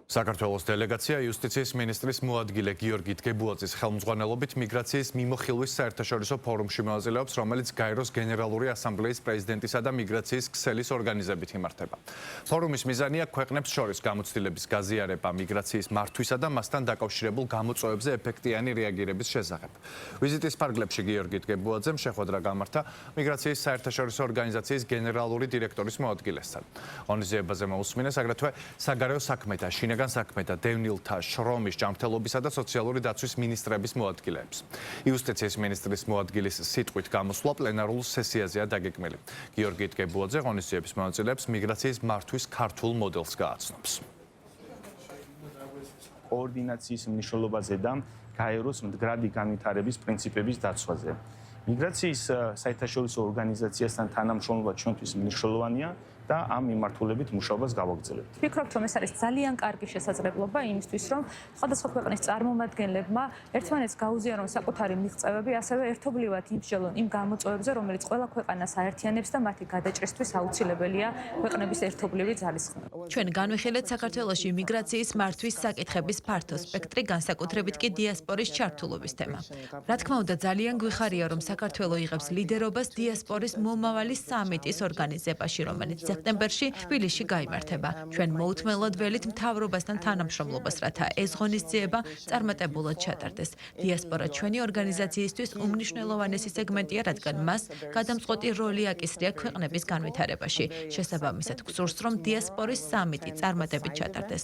საქართველოს დელეგაცია იუსტიციის მინისტრის მოადგილე გიორგი დგებუაძის ხელმძღვანელობით მიგრაციის მიმოხილვის საერთაშორისო ფორუმში მონაწილეობს, რომელიც გაეროს გენერალური ასამბლეის პრეზიდენტისა და მიგრაციის ქსელის ორგანიზებით იმართება. ფორუმის მიზანია ქვეყნებს შორის გამოცდილების გაზიარება მიგრაციის მართვისა და მასთან დაკავშირებულ გამოწვევებზე ეფექტიანი რეაგირების შესახებ. ვიზიტის ფარგლებში გიორგი დგებუაძემ შეხვედრა გამართა მიგრაციის საერთაშორისო ორგანიზაციის გენერალური დირექტორის მოადგილესთან. ღონისძიებაზე მოусმინეს აგრეთვე საგარეო საქმეთა საქმეთა დევნილთა შრომის ჯანმრთელობისა და სოციალური დაცვის მინისტრების მოადგილეებს. იუსტიციის მინისტრის მოადგილის სიტყვით გამოსვლა პლენარულ სესიაზეა დაგეგმილი. გიორგი დგებუაძე ღონისძიების მონაწილეებს მიგრაციის მართვის ქართულ მოდელს გააცნობს. კოორდინაციის მნიშვნელობაზე და გაეროს მდგრადი განვითარების პრინციპების დაცვაზე. მიგრაციის საერთაშორისო ორგანიზაციასთან თანამშრომლობა ჩვენთვის მნიშვნელოვანია და ამ მიმართულებით მუშაობას გავაგრძელებთ. ვფიქრობთ, რომ ეს არის ძალიან კარგი შესაძლებლობა იმისთვის, რომ სხვადასხვა ქვეყნის წარმომადგენლებმა ერთმანეთს გაუზიარონ საკუთარი მიღწევები, ასევე ერთობლივად იმსჯელონ იმ გამოწვევებზე, რომელიც ყველა ქვეყანას აერთიანებს და მათი გადაჭრისთვის აუცილებელია ქვეყნების ერთობლივი ძალისხმევა. ჩვენ განვიხილეთ საქართველოში მიგრაციის მართვის საკითხების ფართო სპექტრი, განსაკუთრებით კი დიასპორის ჩართულობის თემა. რა თქმა უნდა, ძალიან გვიხარია, რომ საქართველო იღებს ლიდერობას დიასპორის მომავალი სამიტის ორგანიზებაში, რომელიც სექტემბერში თბილისში გაიმართება. ჩვენ მოუთმენლად ველით მთავრობასთან თანამშრომლობას, რათა ეს ღონისძიება წარმატებულად ჩატარდეს. დიასპორა ჩვენი ორგანიზაციისთვის უმნიშვნელოვანესი სეგმენტია, რადგან მას გადამწყვეტი როლი აკისრია ქვეყნების განვითარებაში. შესაბამისად, გსურს, რომ დიასპორის სამიტი წარმატებით ჩატარდეს.